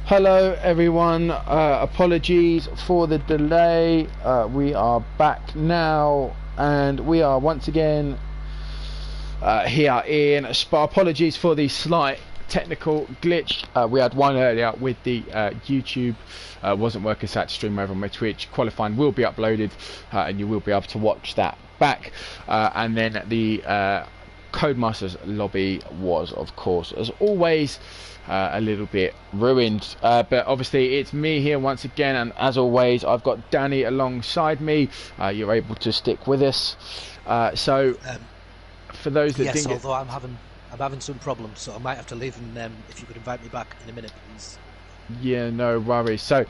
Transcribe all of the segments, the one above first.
Hello everyone, apologies for the delay. We are back now and we are once again here in Spa. Apologies for the slight technical glitch. We had one earlier with the YouTube wasn't working, so I had to stream over on my Twitch. Qualifying will be uploaded and you will be able to watch that back. And then the Codemasters lobby was, of course, as always, a little bit ruined, but obviously it's me here once again, and as always I've got Danny alongside me. You're able to stick with us, so for those that yes, didn't although I'm having some problems, so I might have to leave, and if you could invite me back in a minute, please. Yeah, no worries. So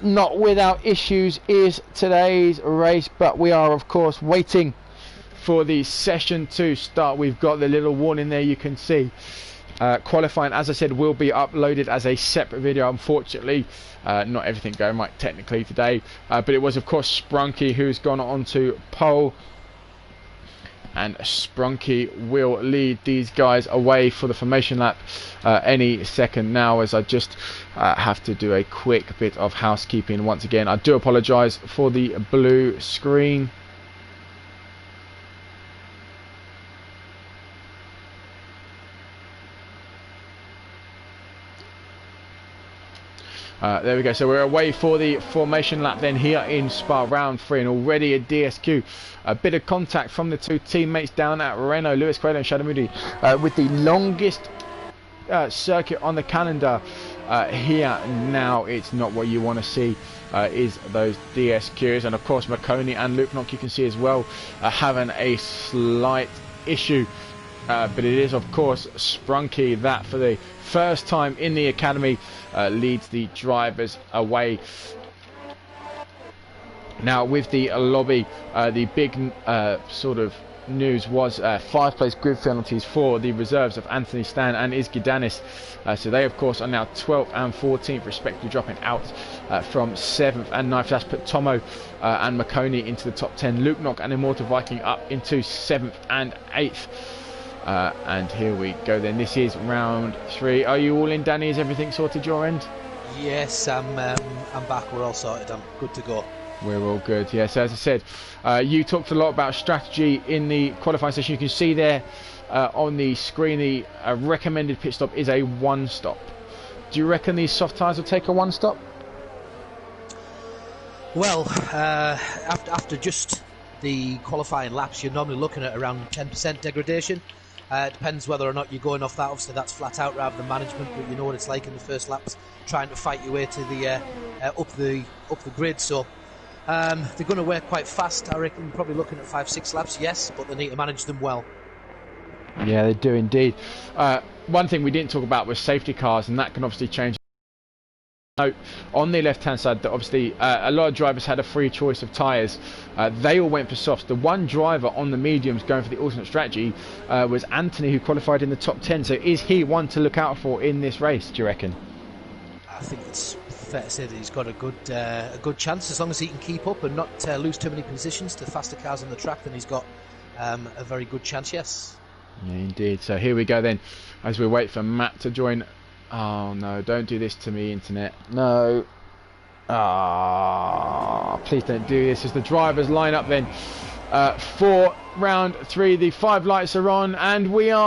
not without issues is today's race, but we are of course waiting for the session to start. We've got the little warning there, you can see. Qualifying, as I said, will be uploaded as a separate video. Unfortunately, not everything going right technically today, but it was of course Sprunky who's gone on to pole, and Sprunky will lead these guys away for the formation lap any second now, as I just have to do a quick bit of housekeeping once again. I do apologise for the blue screen. There we go, so we're away for the formation lap then here in Spa, round 3, and already a DSQ. A bit of contact from the two teammates down at Renault, Lewis Quayle and Shadow Moody, with the longest circuit on the calendar here now. It's not what you want to see, is those DSQs, and of course McConey and Luke Knock, you can see as well, having a slight issue. But it is of course Sprunky that for the first time in the academy leads the drivers away. Now with the lobby, the big sort of news was 5 place grid penalties for the reserves of Anthony Stan and Izgi Danis. So they of course are now 12th and 14th respectively, dropping out from 7th and 9th. That's put Tomo and McConey into the top 10, Luke Knock and Immortal Viking up into 7th and 8th. And here we go then. This is round 3. Are you all in, Danny? Is everything sorted your end? Yes, I'm back. We're all sorted. I'm good to go. We're all good. Yes, as I said, you talked a lot about strategy in the qualifying session. You can see there on the screen the recommended pit stop is a 1 stop. Do you reckon these soft tyres will take a 1 stop? Well, after just the qualifying laps, you're normally looking at around 10% degradation. It depends whether or not you're going off that. Obviously that's flat out rather than management, but you know what it's like in the first laps, trying to fight your way to the up the grid. So they're going to work quite fast. I reckon probably looking at 5-6 laps, yes, but they need to manage them well. Yeah, they do indeed. One thing we didn't talk about was safety cars, and that can obviously change. Note on the left hand side that obviously a lot of drivers had a free choice of tyres. They all went for softs. The one driver on the mediums going for the alternate strategy was Anthony, who qualified in the top 10. So is he one to look out for in this race, do you reckon? I think it's fair to say that he's got a good chance, as long as he can keep up and not lose too many positions to faster cars on the track. Then he's got a very good chance, yes. Yeah, indeed. So here we go then, as we wait for Matt to join. Oh no, don't do this to me, internet. No. Ah, please don't do this. As the drivers line up then for round 3, the 5 lights are on, and we are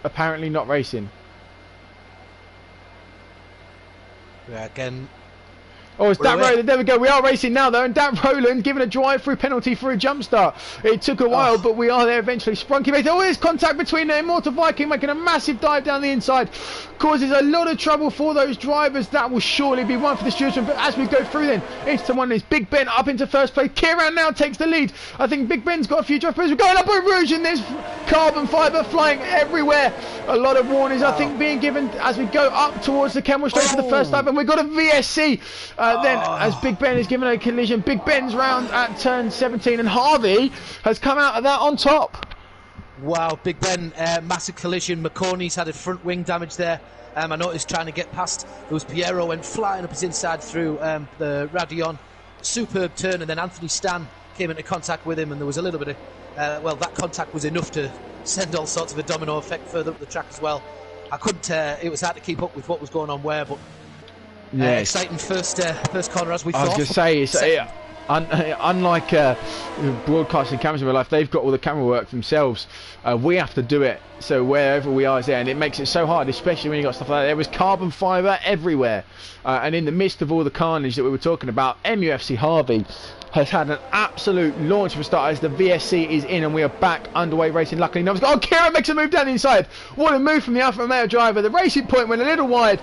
apparently not racing. Yeah, again. Oh, it's Dan Rowland. There we go. We are racing now, though, and Dan Rowland given a drive-through penalty for a jump start. It took a while, but we are there eventually. Sprunky makes. Oh, there's contact between the Immortal Viking making a massive dive down the inside. Causes a lot of trouble for those drivers. That will surely be one for the stewards. But as we go through then, into one is Big Ben up into first place. Kieran now takes the lead. I think Big Ben's got a few drivers. We're going up a rouge, and there's carbon fibre flying everywhere. A lot of warnings, I think, being given as we go up towards the Kenmore Straight for the first time. And we've got a VSC. Then as Big Ben is given a collision, Big Ben's round at turn 17, and Harvey has come out of that on top. Wow, Big Ben, massive collision. McConey's had a front wing damage there. I noticed trying to get past. There was Piero went flying up his inside through the Radion. Superb turn, and then Anthony Stan came into contact with him, and there was a little bit of well, that contact was enough to send all sorts of a domino effect further up the track as well. I couldn't. It was hard to keep up with what was going on where, but exciting first corner as we thought. I was going to say, it's, unlike broadcasting cameras in real life, they've got all the camera work themselves. We have to do it, so wherever we are is there, and it makes it so hard, especially when you got stuff like that. There was carbon fibre everywhere, and in the midst of all the carnage that we were talking about, MUFC Harvey has had an absolute launch for starters. The VSC is in and we are back underway racing. Luckily, no one's got... Oh, Kieran makes a move down the inside. What a move from the Alfa Romeo driver. The racing point went a little wide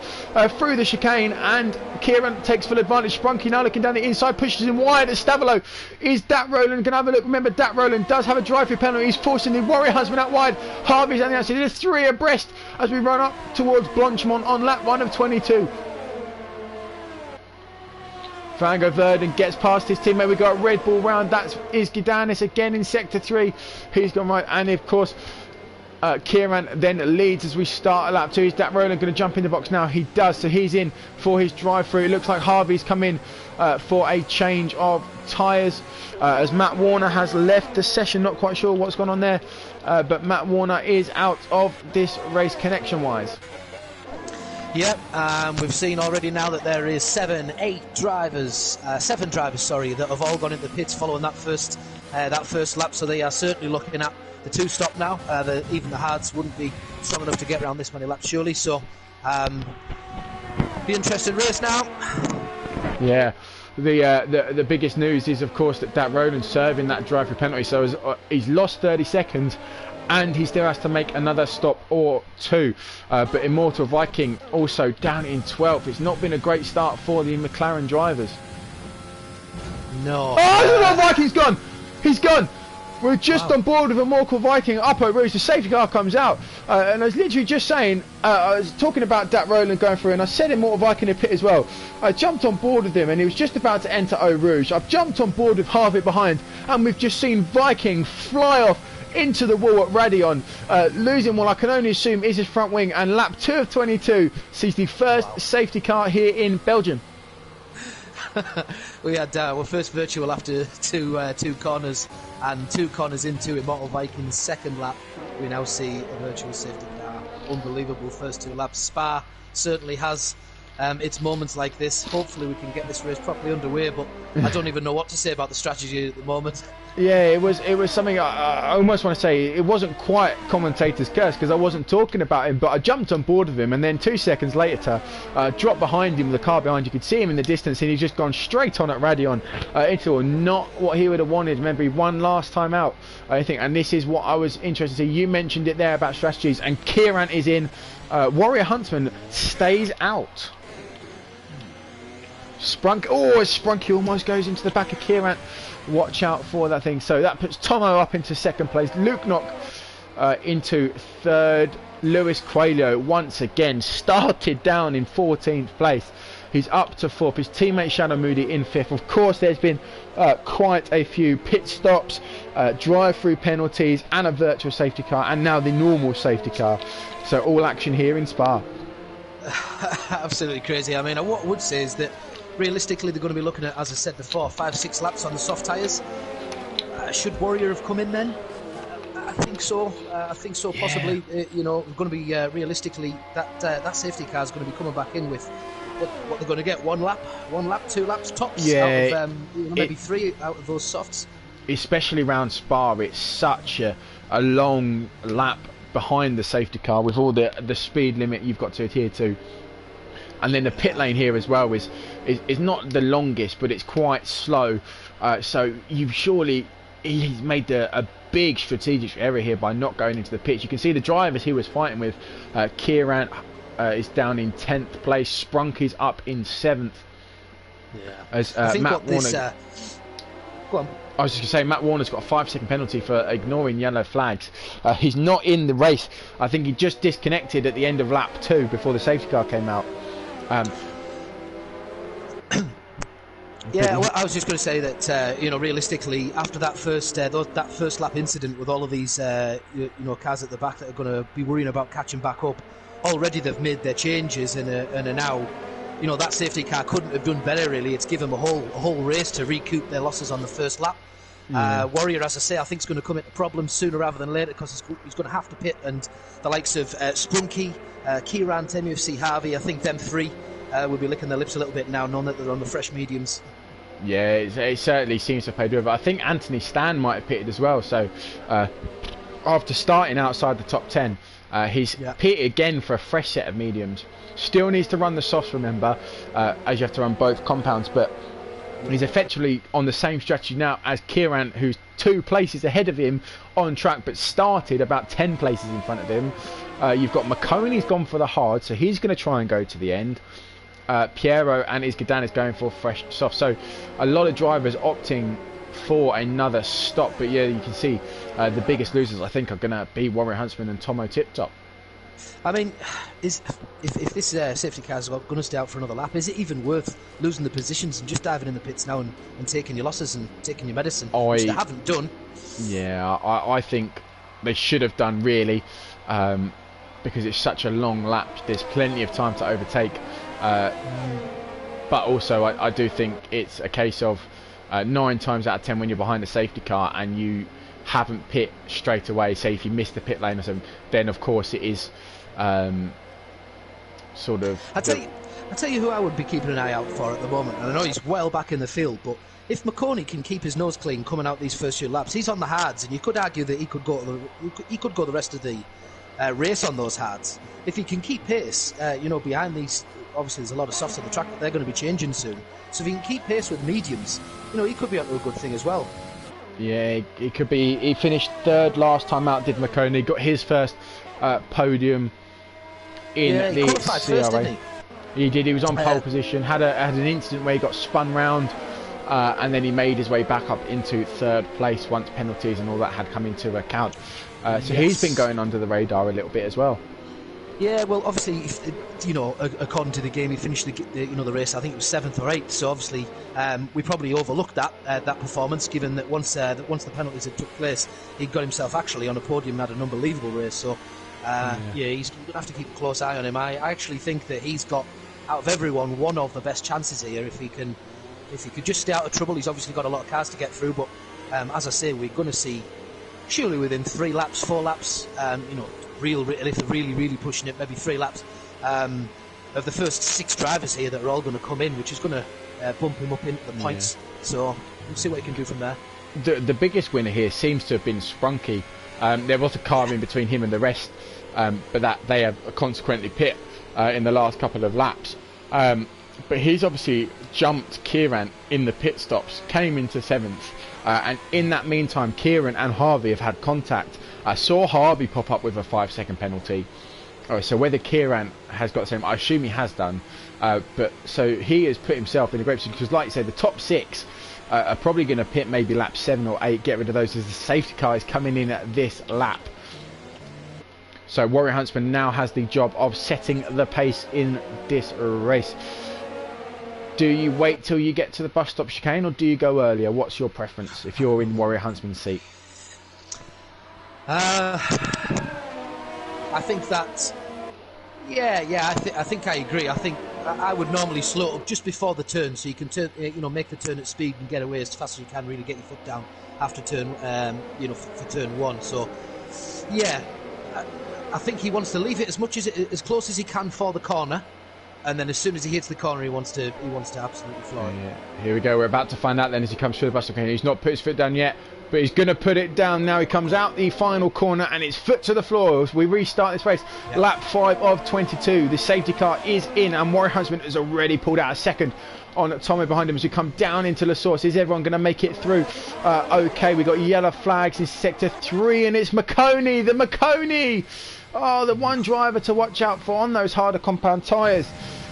through the chicane, and Kieran takes full advantage. Sprunky now looking down the inside, pushes him wide at Stavolo. Is Dat Roland going to have a look? Remember, Dat Roland does have a drive-through penalty. He's forcing the Warrior Husband out wide. Harvey's on the outside. There's 3 abreast as we run up towards Blanchemont on lap 1 of 22. Frango Verden gets past his teammate. We got a Red Bull round. That's Gidanis again in sector 3. He's gone right, and of course Kieran then leads as we start at lap 2. Is that Roland going to jump in the box now? He does, so he's in for his drive through. It looks like Harvey's come in for a change of tyres as Matt Warner has left the session. Not quite sure what's gone on there, but Matt Warner is out of this race connection wise. Yep, we've seen already now that there is 7 drivers, sorry, that have all gone into the pits following that first lap. So they are certainly looking at the 2-stop now. Even the hards wouldn't be strong enough to get around this many laps, surely. So, be interesting race now. Yeah. The biggest news is, of course, that Roland's serving that drive-through penalty. So he's lost 30 seconds. And he still has to make another stop or 2. But Immortal Viking also down in 12th. It's not been a great start for the McLaren drivers. No. Oh, Immortal Viking's gone! He's gone! We're just on board with Immortal Viking up at Rouge. The safety car comes out. And I was literally just saying, I was talking about Dat Roland going through, and I said Immortal Viking in the pit as well. I jumped on board with him, and he was just about to enter Eau Rouge. I've jumped on board with Harvey behind, and we've just seen Viking fly off into the wall at Radion, losing what I can only assume is his front wing, and lap 2 of 22 sees the first safety car here in Belgium. We had our first virtual after two corners, and 2 corners into Immortal Viking's second lap. We now see a virtual safety car. Unbelievable first 2 laps. Spa certainly has its moments like this. Hopefully we can get this race properly underway, but I don't even know what to say about the strategy at the moment. Yeah, it was something I almost want to say it wasn't quite commentator's curse, because I wasn't talking about him, but I jumped on board with him, and then 2 seconds later dropped behind him with the car behind. You could see him in the distance, and he's just gone straight on at Radion into not what he would have wanted. Remember, he won last time out, I think, and this is what I was interested in. You mentioned it there about strategies, and Kieran is in. Warrior Huntsman stays out. Sprunky almost goes into the back of Kieran. Watch out for that thing. So that puts Tomo up into 2nd place. Luke Knock into 3rd. Luis Coelho once again started down in 14th place. He's up to 4th. His teammate Shadow Moody in 5th. Of course, there's been quite a few pit stops, drive-through penalties, and a virtual safety car, and now the normal safety car. So all action here in Spa. Absolutely crazy. I mean, what I would say is that realistically they're going to be looking at, as I said before, 5-6 laps on the soft tyres. Should Warrior have come in then? I think so. Possibly. You know, going to be realistically that safety car is going to be coming back in with what they're going to get: 1 lap, 2 laps tops. Yeah, out of, maybe 3 out of those softs. Especially round Spa, it's such a long lap behind the safety car with all the speed limit you've got to adhere to. And then the pit lane here as well is not the longest, but it's quite slow. So he's made a big strategic error here by not going into the pits. You can see the drivers he was fighting with. Kieran is down in 10th place. Sprunky's up in 7th. Yeah. As I think Matt Warner. Go on. I was just going to say, Matt Warner's got a 5-second penalty for ignoring yellow flags. He's not in the race. I think he just disconnected at the end of lap 2 before the safety car came out. Yeah, well, I was just going to say that realistically, after that first lap incident with all of these cars at the back that are going to be worrying about catching back up, already they've made their changes and are now, that safety car couldn't have done better really. It's given them a whole race to recoup their losses on the first lap. Warrior, as I say, I think is going to come into problems sooner rather than later because he's going to have to pit, and the likes of Spunky, Kieran, MUFC Harvey, I think them three will be licking their lips a little bit now, knowing that they're on the fresh mediums. Yeah, it certainly seems to have paid over. I think Anthony Stan might have pitted as well, so after starting outside the top 10, he's pitted again for a fresh set of mediums. Still needs to run the softs, remember, as you have to run both compounds, but he's effectively on the same strategy now as Kieran, who's 2 places ahead of him on track, but started about 10 places in front of him. You've got McConey's gone for the hard, so he's going to try and go to the end. Piero and Izgadan is going for fresh soft. So a lot of drivers opting for another stop. But yeah, you can see the biggest losers, I think, are going to be Warrior Huntsman and Tomo Tiptop. I mean, if this safety car is going to stay out for another lap, is it even worth losing the positions and just diving in the pits now and taking your losses and taking your medicine, which they haven't done? Yeah, I think they should have done, really, because it's such a long lap. There's plenty of time to overtake. But also, I do think it's a case of 9 times out of 10 when you're behind a safety car and you haven't pit straight away, say if you miss the pit lane or something, then of course it is sort of... I'll tell you who I would be keeping an eye out for at the moment, and I know he's well back in the field, but if McConey can keep his nose clean coming out these first few laps, he's on the hards, and you could argue that he could go the rest of the race on those hards. If he can keep pace, behind these, obviously there's a lot of softs on the track that they're going to be changing soon, so if he can keep pace with mediums, he could be onto a good thing as well. Yeah, it could be. He finished 3rd last time out, did McConey. Got his first podium in he the qualified CRA. first, didn't he? He did. He was on pole position. Had an incident where he got spun round, and then he made his way back up into 3rd place once penalties and all that had come into account. So he's been going under the radar a little bit as well. Yeah, well, obviously, according to the game, he finished the race. I think it was 7th or 8th. So obviously, we probably overlooked that performance, given that once the penalties had took place, he got himself actually on a podium and had an unbelievable race. So he's going to have to keep a close eye on him. I actually think that he's got, out of everyone, one of the best chances here. If he could just stay out of trouble, he's obviously got a lot of cars to get through. But as I say, we're going to see surely within 3 laps, 4 laps, if they're really pushing it, maybe 3 laps of the first 6 drivers here that are all going to come in, which is going to bump him up into the points. So we'll see what he can do from there. The biggest winner here seems to have been Sprunky. There was a car in between him and the rest, but that they have consequently pit in the last couple of laps. But he's obviously jumped Kieran in the pit stops, came into 7th, and in that meantime Kieran and Harvey have had contact. I saw Harvey pop up with a 5-second penalty. So whether Kieran has got the same, I assume he has done. But so he has put himself in a great position because, like you said, the top 6 are probably going to pit maybe lap 7 or 8, get rid of those as the safety car is coming in at this lap. So Warrior Huntsman now has the job of setting the pace in this race. Do you wait till you get to the bus stop chicane or do you go earlier? What's your preference if you're in Warrior Huntsman's seat? I think that, I think I agree. I think I would normally slow up just before the turn, so you can turn, make the turn at speed and get away as fast as you can. Really get your foot down after turn, for turn 1. So, yeah, I think he wants to leave it as close as he can for the corner. And then as soon as he hits the corner, he wants to absolutely fly. Yeah. Here we go. We're about to find out then as he comes through the bus stop. He's not put his foot down yet, but he's going to put it down now. He comes out the final corner and it's foot to the floor as we restart this race. Yep. Lap 5 of 22. The safety car is in and Warrior Huntsman has already pulled out a second on Tomo behind him as we come down into La Source. Is everyone going to make it through? Okay, we got yellow flags in sector 3 and it's McConey, the McConey. Oh, the one driver to watch out for on those harder compound tyres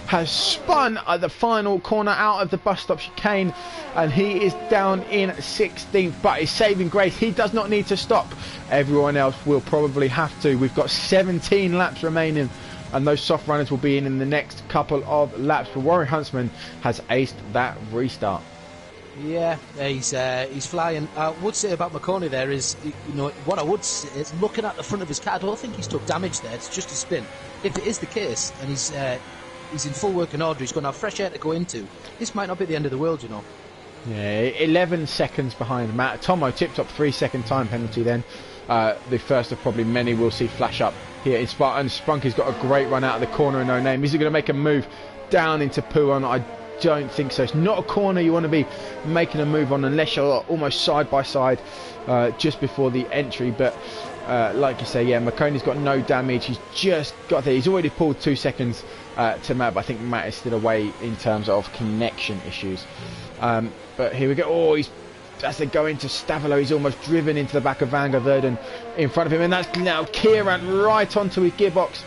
has spun at the final corner out of the bus stop chicane and he is down in 16th, but his saving grace, he does not need to stop. Everyone else will probably have to. We've got 17 laps remaining and those soft runners will be in the next couple of laps, but Warrior Huntsman has aced that restart. Yeah, he's flying. I would say about McConey there is, what I would say is looking at the front of his car, I don't think he's took damage there. It's just a spin. If it is the case, and he's in full working order, he's going to have fresh air to go into. This might not be the end of the world, Yeah, 11 seconds behind Matt. Tomo tipped up 3-second time penalty then. The first of probably many we'll see flash up here in Spa. And Sprunky's got a great run out of the corner and No Name. Is he going to make a move down into Puon? I don't think so. It's not a corner you want to be making a move on unless you're almost side by side just before the entry. But like you say, yeah, McConey's got no damage. He's just got there. He's already pulled 2 seconds to Matt, but I think Matt is still away in terms of connection issues. But here we go. Oh, as they go into Stavilo, he's almost driven into the back of Van der Verden in front of him, and that's now Kieran right onto his gearbox.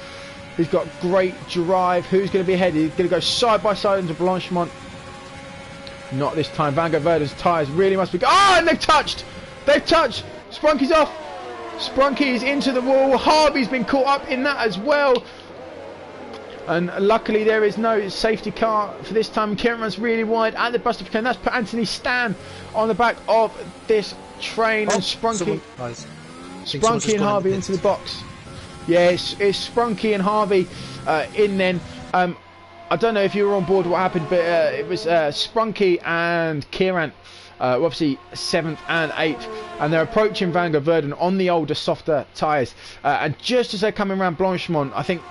He's got great drive. Who's going to be ahead? He's going to go side by side into Blanchemont. Not this time. Van der Verden's tyres really must be... Oh, and they've touched! They've touched! Sprunky's off! Sprunky is into the wall. Harvey's been caught up in that as well. And luckily there is no safety car for this time. Kieran runs really wide at the bus stop. That's put Anthony Stan on the back of this train. And Sprunky and Harvey into the box. Yeah, it's Sprunky and Harvey in then. I don't know if you were on board what happened, but it was Sprunky and Kieran, obviously 7th and 8th, and they're approaching Van der Verden on the older, softer tyres. And just as they're coming around Blanchemont, I think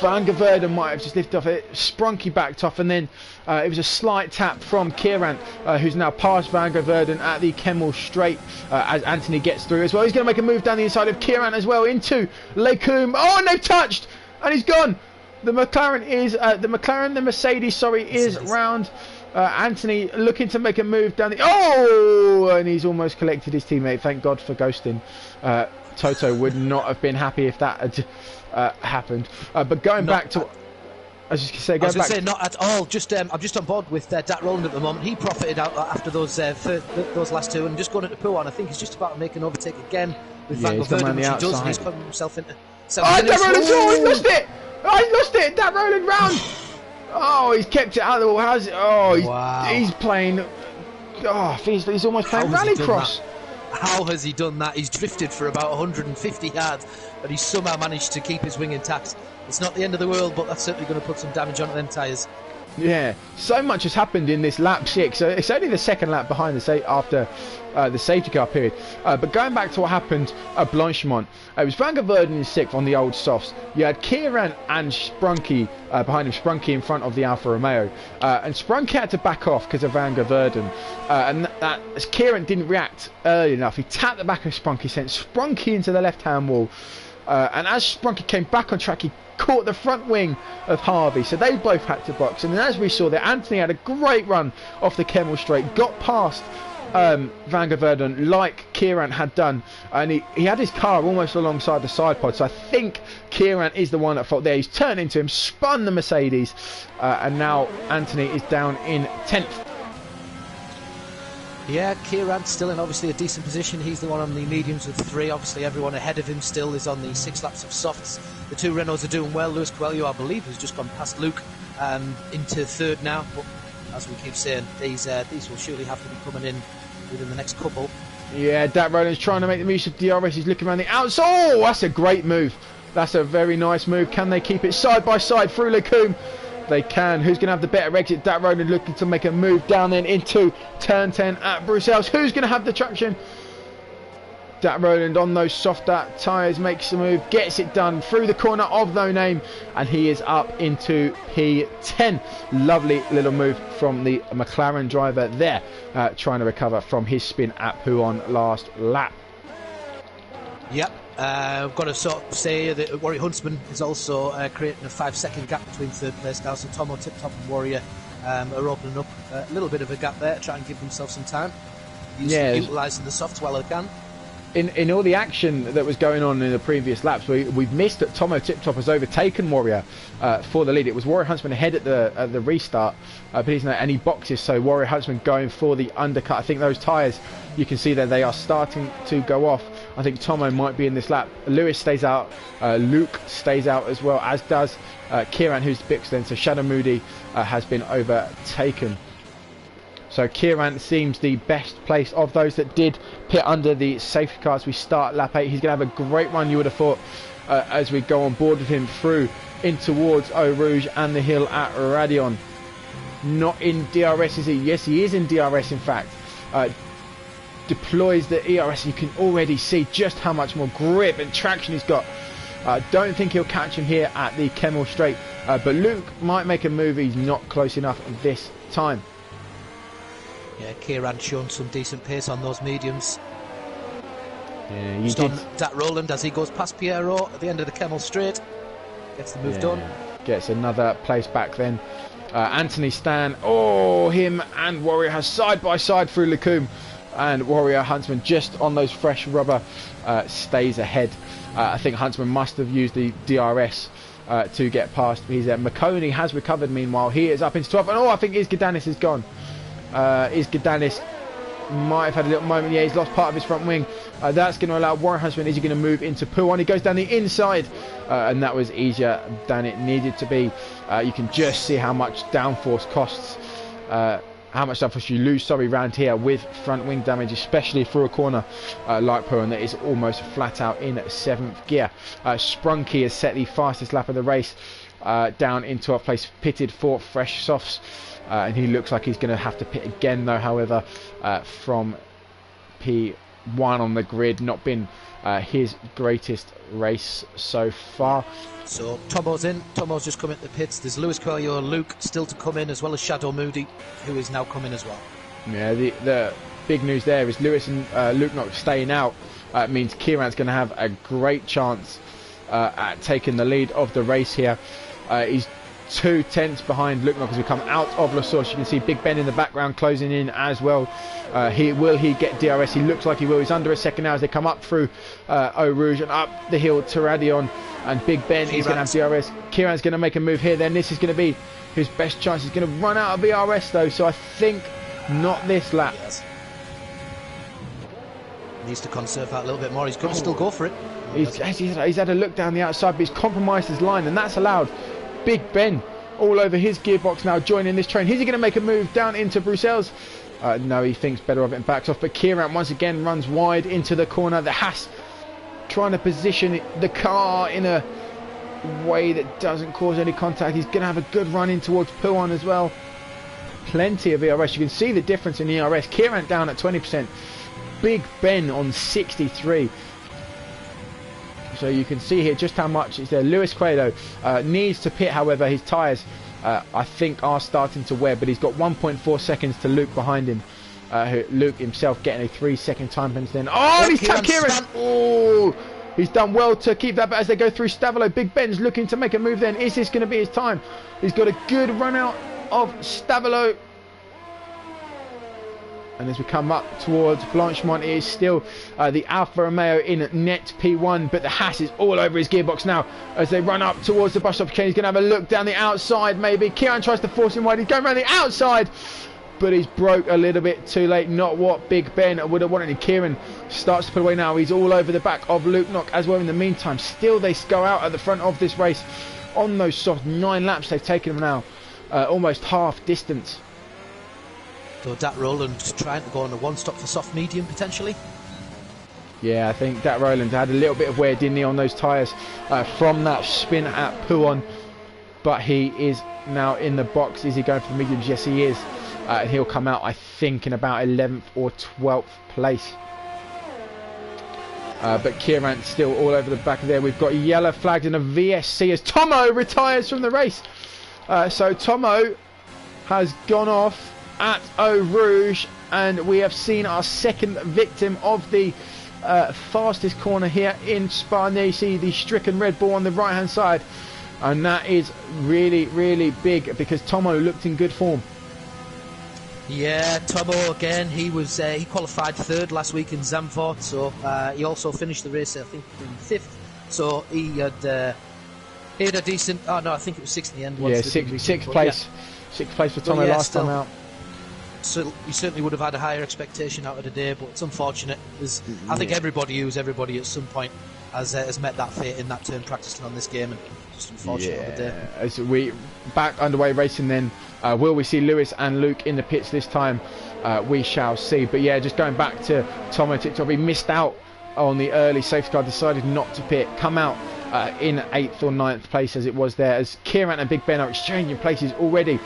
Van der Verden might have just lifted off it. Sprunky backed off, and then it was a slight tap from Kieran, who's now past Van der Verden at the Kemmel Straight as Anthony gets through as well. He's going to make a move down the inside of Kieran as well into Lecombe. Oh, and they've touched, and he's gone. The Mercedes, is round. Anthony looking to make a move down the... Oh, and he's almost collected his teammate. Thank God for ghosting. Toto would not have been happy if that had happened. But going back to... I was just going to say, not at all. I'm just on board with Dat Roland at the moment. He profited out after those last two, and just going into Puan. I think he's just about to make an overtake again with Van der Verden, which he does, and he's put himself into... Dat Roland, he lost it! Oh, he lost it! Dat Roland round! Oh, he's kept it out of the wall. Wow. He's playing... Oh, he's almost playing Rallycross. How has he done that? He's drifted for about 150 yards, but he's somehow managed to keep his wing intact. It's not the end of the world, but that's certainly going to put some damage onto them tyres. Yeah, so much has happened in this lap 6. So it's only the second lap behind after the safety car period. But going back to what happened at Blanchemont, it was Van der Verden in 6th on the old softs. You had Kieran and Sprunky behind him, Sprunky in front of the Alfa Romeo. And Sprunky had to back off because of Van der Verden. And that as Kieran didn't react early enough, he tapped the back of Sprunky, sent Sprunky into the left-hand wall. And as Sprunky came back on track, he caught the front wing of Harvey, so they both had to box. And then as we saw there, Anthony had a great run off the Kemmel Straight, got past Van der Verden like Kieran had done, and he had his car almost alongside the side pod, so I think Kieran is the one at fault there. He's turned into him, spun the Mercedes, and now Anthony is down in 10th. Yeah, Kieran still in obviously a decent position. He's the one on the mediums with 3. Obviously everyone ahead of him still is on the 6 laps of softs. The 2 Renaults are doing well. Lewis Coelho, I believe, has just gone past Luke into 3rd now. But as we keep saying, these will surely have to be coming in within the next couple. Yeah, Dat Roland's trying to make the use of DRS. He's looking around the outside. Oh, that's a great move. That's a very nice move. Can they keep it side by side through Lecombe? They can. Who's going to have the better exit? Dat Roland looking to make a move down then into turn 10 at Bruxelles. Who's going to have the traction? Dat Roland on those softer tyres makes the move, gets it done through the corner of No Name, and he is up into P10. Lovely little move from the McLaren driver there, trying to recover from his spin at Puon last lap. Yep. I've got to sort of say that Warrior Huntsman is also creating a 5-second gap between 3rd place now, so Tomo, Tip Top and Warrior are opening up a little bit of a gap there, trying to give themselves some time, utilising the softs while they can. In all the action that was going on in the previous laps, we've missed that Tomo Tip Top has overtaken Warrior for the lead. It was Warrior Huntsman ahead at the restart, but and he boxes, so Warrior Huntsman going for the undercut. I think those tyres, you can see that they are starting to go off. I think Tomo might be in this lap. Lewis stays out, Luke stays out as well, as does Kieran, who's the pits then. So Shadow Moody has been overtaken. So Kieran seems the best place of those that did pit under the safety car as we start lap 8. He's going to have a great run, you would have thought, as we go on board with him through in towards Eau Rouge and the hill at Radion. not in DRS, is he? Yes, he is in DRS, in fact. Deploys the ERS. You can already see just how much more grip and traction he's got. Don't think he'll catch him here at the Kemmel Straight, but Luke might make a move. He's not close enough this time. Yeah, Kieran's shown some decent pace on those mediums. Yeah, just on Dat Roland as he goes past Piero at the end of the Kemmel Straight. Gets the move done. Gets another place back then. Anthony Stan, oh, him and Warrior has side by side through Lacombe, and Warrior Huntsman just on those fresh rubber stays ahead. I think Huntsman must have used the DRS to get past. He's there. McConey has recovered meanwhile. He is up into 12th, and I think Izgidanis is gone. Izgidanis might have had a little moment. Yeah, he's lost part of his front wing. That's going to allow Warrior Huntsman. Is he going to move into Puon? He goes down the inside, and that was easier than it needed to be. You can just see how much downforce costs, how much downforce you lose, round here with front wing damage, especially through a corner like Puon that is almost flat out in 7th gear. Sprunky has set the fastest lap of the race down in 12th place, pitted for fresh softs. And he looks like he's going to have to pit again though, however, from P1 on the grid. Not been his greatest race so far. So Tomo's in. Tomo's just come into the pits. There's Lewis Coelho, Luke still to come in, as well as Shadow Moody, who is now coming as well. Yeah, the big news there is Lewis and Luke not staying out. It means Kieran's going to have a great chance at taking the lead of the race here. He's 2 tenths behind Luke as we come out of La Source. You can see Big Ben in the background closing in as well. Will he get DRS? He looks like he will. He's under a second now as they come up through Eau Rouge and up the hill to Radion, and Big Ben is going to have DRS. Kieran's going to make a move here then. This is going to be his best chance. He's going to run out of BRS though, so I think not this lap. Yes. Needs to conserve that a little bit more. He's going to still go for it. He's had a look down the outside, but he's compromised his line, and that's allowed Big Ben all over his gearbox now joining this train. Is he going to make a move down into Bruxelles? No, he thinks better of it and backs off, but Kieran once again runs wide into the corner. The Haas trying to position the car in a way that doesn't cause any contact. He's going to have a good run in towards Puon as well. Plenty of ERS. You can see the difference in ERS. Kieran down at 20%. Big Ben on 63. So you can see here just how much is there. Lewis Coelho needs to pit, however his tyres I think are starting to wear, but he's got 1.4 seconds to Luke behind him. Luke himself getting a 3-second time penalty then. Oh, he's tapped Kieran! Oh, he's done well to keep that, but as they go through Stavelo, Big Ben's looking to make a move then. Is this going to be his time? He's got a good run out of Stavelo. And as we come up towards Blanchemont, it is still the Alfa Romeo in net P1, but the Haas is all over his gearbox now as they run up towards the bus stop. He's going to have a look down the outside maybe. Kieran tries to force him wide. He's going around the outside, but he's broke a little bit too late. Not what Big Ben would have wanted. And Kieran starts to put away now. He's all over the back of Luke Knock as well in the meantime. Still they go out at the front of this race on those soft 9 laps they've taken them now. Almost half distance. So Dat Roland trying to go on a one-stop for soft medium potentially. Yeah, I think Dat Roland had a little bit of wear, didn't he, on those tyres from that spin at Puon. But he is now in the box. Is he going for the mediums? Yes, he is. And he'll come out, I think, in about 11th or 12th place. But Kieran still all over the back of there. We've got yellow flags and a VSC as Tomo retires from the race. So Tomo has gone off at Eau Rouge, and we have seen our second victim of the fastest corner here in Spa. There you see the stricken Red Bull on the right hand side, and that is really, really big because Tomo looked in good form. Yeah, Tomo again, he qualified 3rd last week in Zandvoort, so he also finished the race I think in 5th, so he had a decent, oh no, I think it was 6th in the end. Yeah, 6th place. Yeah. 6th place for Tomo last time out. So you certainly would have had a higher expectation out of the day, but it's unfortunate. I think everybody at some point has met that fate in that turn practicing on this game, and just unfortunate of the day. As we back underway racing then, will we see Lewis and Luke in the pits this time? We shall see. But yeah, just going back to Tomo TikTok, he missed out on the early safety car, decided not to pit, come out in 8th or 9th place as it was there, as Kieran and Big Ben are exchanging places already.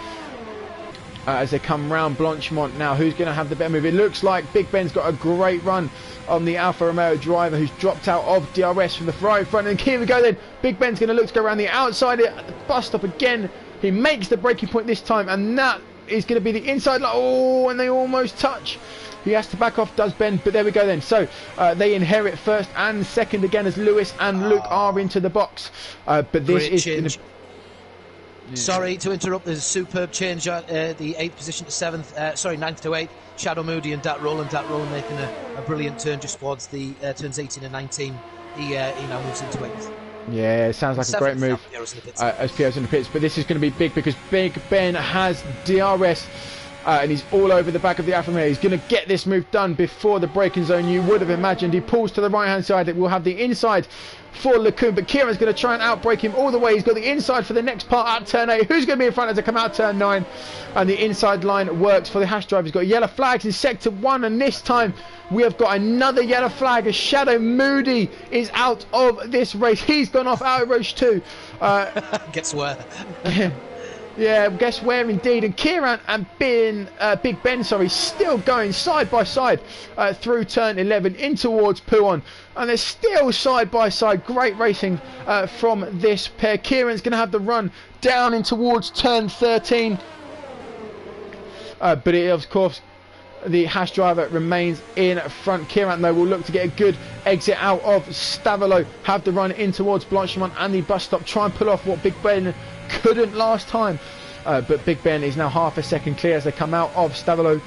as they come round Blanchimont. Now, who's going to have the better move? It looks like Big Ben's got a great run on the Alfa Romeo driver, who's dropped out of DRS from the Ferrari front. And here we go then. Big Ben's going to look to go around the outside at the bus stop again. He makes the braking point this time, and that is going to be the inside line. Oh, and they almost touch. He has to back off, does Ben, but there we go then. So they inherit first and second again as Lewis and Luke are into the box. But this is change. Sorry to interrupt. There's a superb change at the 8th position to 7th. Sorry, 9th to 8th. Shadow Moody and Dat Rowland. Dat Rowland making a brilliant turn just towards the turns 18 and 19. He now moves into 8th. Yeah, it sounds like a great move as Pierre's in the pits. But this is going to be big because Big Ben has DRS. And he's all over the back of the Alfa Romeo. He's going to get this move done before the braking zone. You would have imagined. He pulls to the right hand side. It will have the inside for Lecun, but Kieran's going to try and outbrake him all the way. He's got the inside for the next part at turn 8. Who's going to be in front as they come out turn 9? And the inside line works for the Haas driver. He's got yellow flags in sector 1, and this time we have got another yellow flag as Shadow Moody is out of this race. He's gone off out of race 2. Guess where? Yeah, guess where indeed. And Kieran and Big Ben, still going side by side through turn 11 in towards Pouhon. And they're still side by side. Great racing from this pair. Kieran's going to have the run down in towards turn 13. But it, of course, the Haas driver remains in front. Kieran, though, will look to get a good exit out of Stavelot. Have the run in towards Blanchimont and the bus stop. Try and pull off what Big Ben couldn't last time. But Big Ben is now half a second clear as they come out of Stavelot.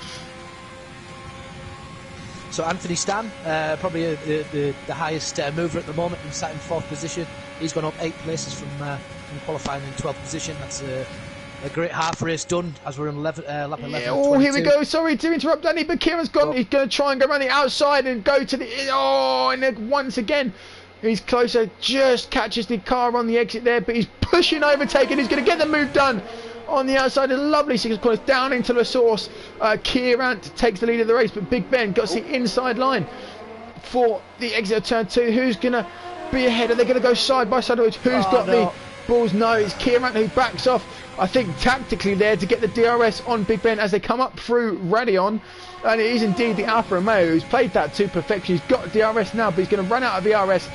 So Anthony Stan, probably the highest mover at the moment, and sat in 4th position. He's gone up 8 places from qualifying in 12th position. That's a great half race done as we're on lap 11. Yeah, oh, here we go. Sorry to interrupt, Danny, but Kieran's gone. Oh. He's going to try and go around the outside and go to the... Oh, and then once again, he's closer. Just catches the car on the exit there, but he's pushing, overtaking. He's going to get the move done on the outside. A lovely 6 corners down into the source. Kieran takes the lead of the race, but Big Ben got the inside line for the exit of turn 2. Who's going to be ahead? Are they going to go side by side? Who's got the balls? No, it's Kieran who backs off. I think tactically there to get the DRS on Big Ben as they come up through Radion. And it is indeed the Alfa Romeo who's played that to perfection. He's got DRS now, but he's going to run out of ERS.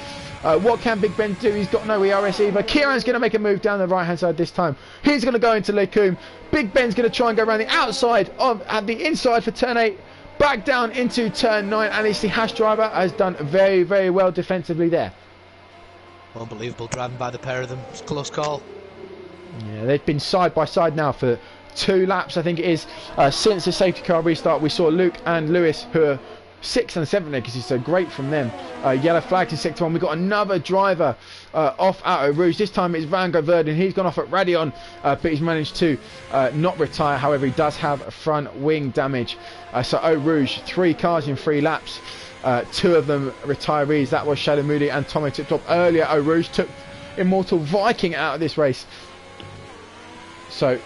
What can Big Ben do? He's got no ERS either. Kieran's going to make a move down the right hand side this time. He's going to go into Lecum. Big Ben's going to try and go around the outside and the inside for turn 8. Back down into turn 9. And it's the Haas driver has done very, very well defensively there. Unbelievable driving by the pair of them. It's a close call. Yeah, they've been side by side now for 2 laps, I think it is, since the safety car restart. We saw Luke and Lewis, who are 6th and 7th there because he's so great from them. Yellow flags in sector 1. We've got another driver off out of Rouge. This time it's Van Goverdon. He's gone off at Radion, but he's managed to not retire. However, he does have front wing damage. So Eau Rouge, 3 cars in 3 laps. 2 of them retirees. That was Shadow Moody and Tommy Tiptop. Earlier, Eau Rouge took Immortal Viking out of this race. So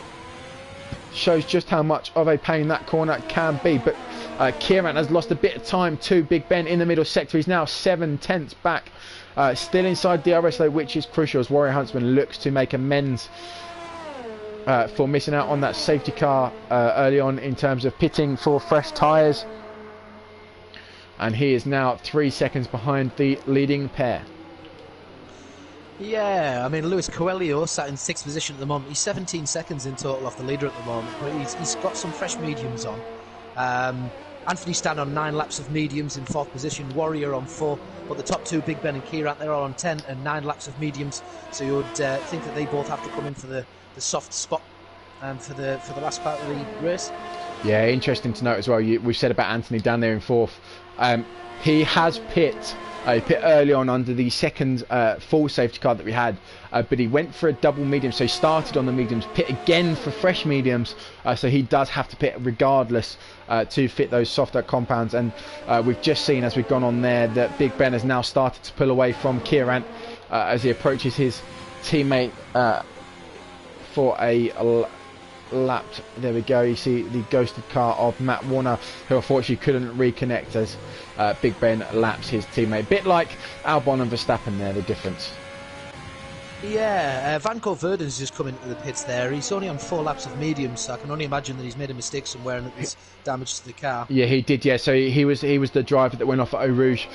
shows just how much of a pain that corner can be. But Kieran has lost a bit of time to Big Ben in the middle sector. He's now 7/10 back. Still inside DRS though, which is crucial as Warrior Huntsman looks to make amends for missing out on that safety car early on in terms of pitting for fresh tyres. And he is now 3 seconds behind the leading pair. Yeah, I mean, Luis Coelho sat in 6th position at the moment. He's 17 seconds in total off the leader at the moment, but he's got some fresh mediums on. Anthony Stan on 9 laps of mediums in 4th position, Warrior on 4, but the top 2, Big Ben and Kieran, they're all on 10 and 9 laps of mediums, so you would think that they both have to come in for the soft spot for the last part of the race. Yeah, interesting to note as well, we've said about Anthony down there in 4th. He has pit. He pit early on under the second full safety car that we had, but he went for a double medium, so he started on the mediums, pit again for fresh mediums, so he does have to pit regardless to fit those softer compounds. And we've just seen as we've gone on there that Big Ben has now started to pull away from Kieran as he approaches his teammate for a lap. There we go, you see the ghosted car of Matt Warner, who unfortunately couldn't reconnect as Big Ben laps his teammate. Bit like Albon and Verstappen there, the difference. Yeah, Vanco Verden's just come into the pits there. He's only on 4 laps of mediums, so I can only imagine that he's made a mistake somewhere and it was damage to the car. Yeah, he did. Yeah, so he was the driver that went off at Eau Rouge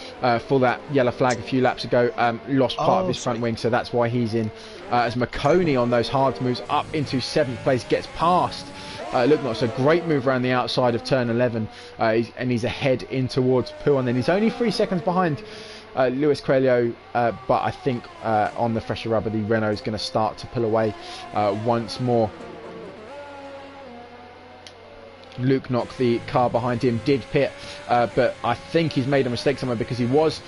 for that yellow flag a few laps ago. Lost part of his front wing, so that's why he's in. As McConey on those hard moves up into 7th place, gets past Luke Knox. A great move around the outside of turn 11, and he's ahead in towards Pouon. Then he's only 3 seconds behind Luis Coelho, but I think on the fresher rubber, the Renault is going to start to pull away once more. Luke Knock, the car behind him, did pit, but I think he's made a mistake somewhere because he was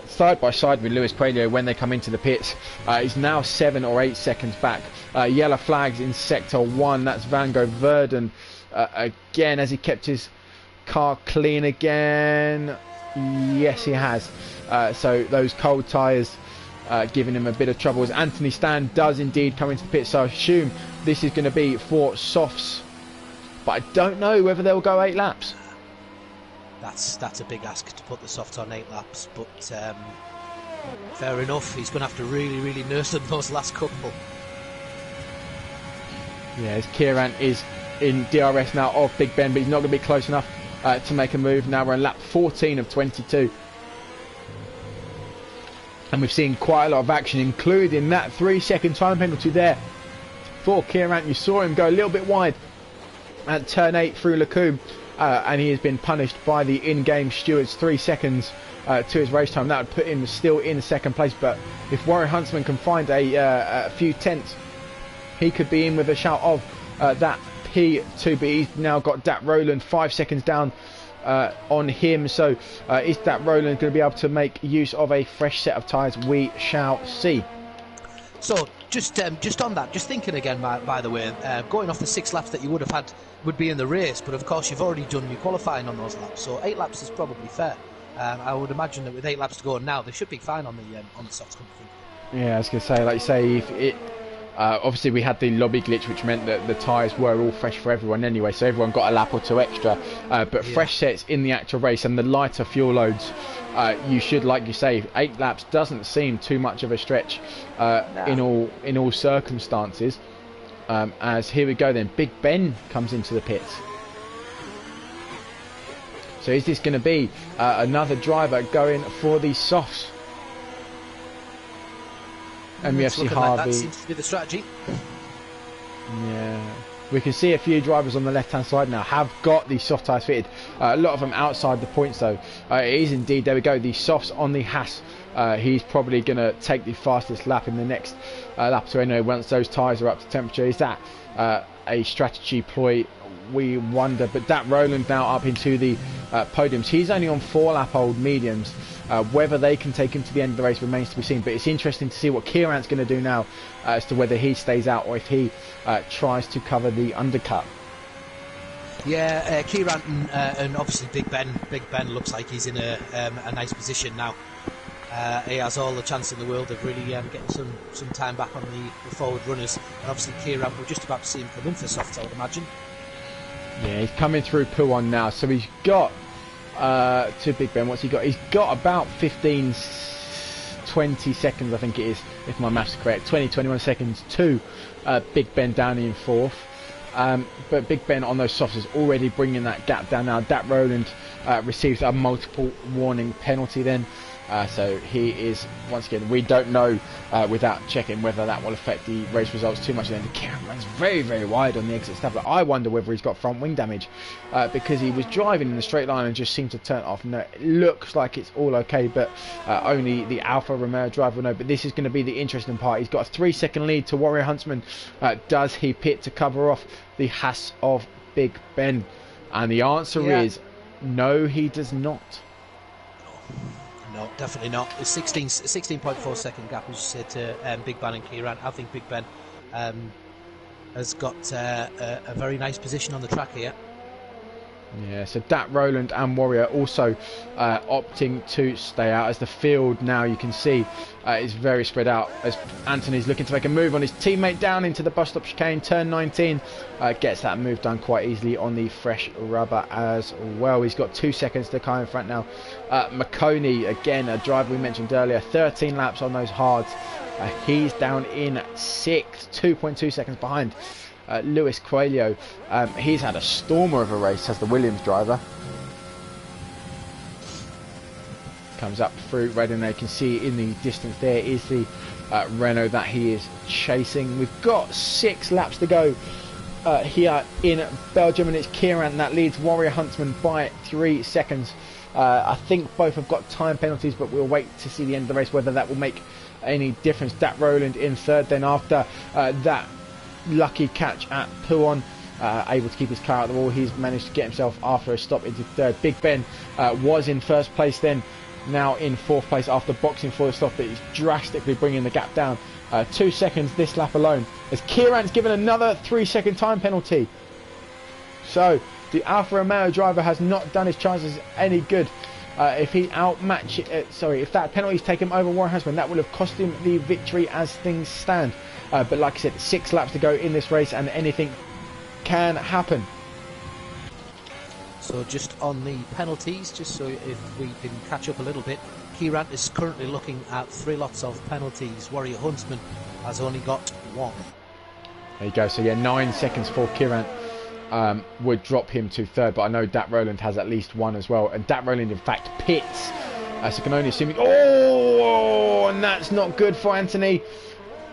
side by side with Luis Coelho when they come into the pits. He's now 7 or 8 seconds back. Yellow flags in sector 1. That's Vanco Verden again, as he kept his car clean again. Yes, he has. So those cold tyres giving him a bit of trouble, as Anthony Stan does indeed come into the pit. So I assume this is going to be for softs, but I don't know whether they'll go 8 laps. That's a big ask to put the soft on 8 laps, but fair enough. He's going to have to really nurse them those last couple. Yeah, as Kieran is in DRS now of Big Ben, but he's not going to be close enough to make a move. Now we're on lap 14 of 22. And we've seen quite a lot of action, including that 3-second time penalty there for Kieran. You saw him go a little bit wide at turn 8 through Lacombe, and he has been punished by the in-game stewards. 3 seconds to his race time. That would put him still in 2nd place, but if Warren Huntsman can find a few tenths, he could be in with a shout of that P2, but he's now got Dat Roland 5 seconds down on him. So is Dat Roland going to be able to make use of a fresh set of tyres? We shall see. So just on that, just thinking again, by the way, going off the 6 laps that you would have had would be in the race, but of course you've already done your qualifying on those laps, so 8 laps is probably fair. I would imagine that with 8 laps to go now, they should be fine on the softs. Yeah, I was going to say, like you say, if it obviously we had the lobby glitch, which meant that the tyres were all fresh for everyone anyway, so everyone got a lap or 2 extra, but fresh sets in the actual race and the lighter fuel loads, you should, like you say, 8 laps doesn't seem too much of a stretch in all circumstances. As here we go then, Big Ben comes into the pits. So is this going to be another driver going for the softs? MUFC Harvey. Like that seems to be the strategy. Yeah, we can see a few drivers on the left hand side now have got the soft tyres fitted. A lot of them outside the points though. It is indeed, there we go, the softs on the Haas. He's probably going to take the fastest lap in the next lap. So anyway, once those tyres are up to temperature, is that a strategy ploy? We wonder. But Dat Roland now up into the podiums. He's only on 4-lap-old mediums. Whether they can take him to the end of the race remains to be seen, but it's interesting to see what Kieran's going to do now as to whether he stays out or if he tries to cover the undercut. Yeah, Kieran and obviously Big Ben looks like he's in a nice position now. He has all the chance in the world of really getting some time back on the forward runners, and obviously Kieran, we're just about to see him come in for softs, I would imagine. Yeah, he's coming through Pouon now, so he's got to Big Ben. What's he got? He's got about 15, 20 seconds, I think it is, if my maths are correct. 20, 21 seconds to Big Ben down in 4th. But Big Ben on those softs is already bringing that gap down now. Dat Roland receives a multiple warning penalty then. So he is, once again, we don't know without checking whether that will affect the race results too much. Then the camera runs very wide on the exit stuff. But I wonder whether he's got front wing damage because he was driving in the straight line and just seemed to turn off. No, it looks like it's all okay, but only the Alfa Romeo driver will know. But this is going to be the interesting part. He's got a 3-second lead to Warrior Huntsman. Does he pit to cover off the Haas of Big Ben? And the answer is no, he does not. No, definitely not. It's 16.4 second gap, as you said, to Big Ben and Kieran. I think Big Ben has got a very nice position on the track here. Yeah, so Dat Roland and Warrior also opting to stay out, as the field now, you can see, is very spread out, as Anthony's looking to make a move on his teammate down into the bus stop chicane. Turn 19 gets that move done quite easily on the fresh rubber as well. He's got 2 seconds to the car in front now. McConey, again, a driver we mentioned earlier, 13 laps on those hards. He's down in 6th, 2.2 seconds behind Luis Coelho. He's had a stormer of a race as the Williams driver. Comes up through red, and they can see in the distance there is the Renault that he is chasing. We've got 6 laps to go here in Belgium, and it's Kieran that leads Warrior Huntsman by 3 seconds. I think both have got time penalties, but we'll wait to see the end of the race whether that will make any difference. Dat Roland in 3rd, then after that lucky catch at Pouon, able to keep his car out of the wall, he's managed to get himself after a stop into 3rd. Big Ben was in 1st place then, now in 4th place after boxing for the stop, but he's drastically bringing the gap down. 2 seconds this lap alone, as Kieran's given another 3-second time penalty. So the Alfa Romeo driver has not done his chances any good. If he if that penalty's taken over Warren Huntsman, that will have cost him the victory as things stand. But like I said, 6 laps to go in this race, and anything can happen. So just on the penalties, just so if we can catch up a little bit, Kieran is currently looking at 3 lots of penalties. Warrior Huntsman has only got 1. There you go. So yeah, 9 seconds for Kieran would drop him to 3rd, but I know Dat Roland has at least 1 as well, and Dat Roland in fact pits, so can only assume and that's not good for Anthony.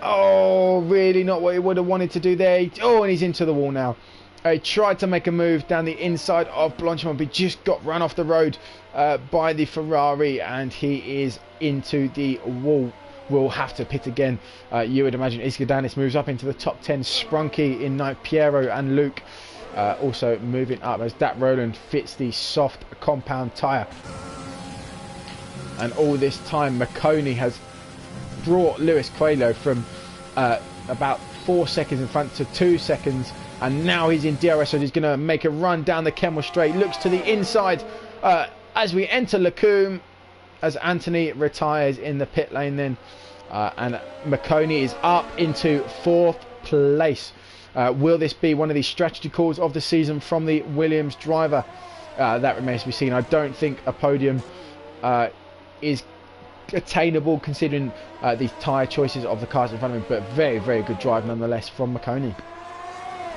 Really not what he would have wanted to do there. And he's into the wall now. He tried to make a move down the inside of Blanchimont, but just got run off the road by the Ferrari, and he is into the wall. Will have to pit again. You would imagine Isgadanis moves up into the top 10. Sprunky in 9th, Piero and Luke also moving up as Dat Roland fits the soft compound tyre. And all this time Marconi has brought Luis Coelho from about 4 seconds in front to 2 seconds, and now he's in DRS, so he's going to make a run down the Kemmel Straight. Looks to the inside as we enter Lacombe, as Anthony retires in the pit lane then, and Marconi is up into 4th place. Will this be one of the strategy calls of the season from the Williams driver? That remains to be seen. I don't think a podium is attainable considering the tyre choices of the cars in front of him, but very, very good drive nonetheless from Marconi.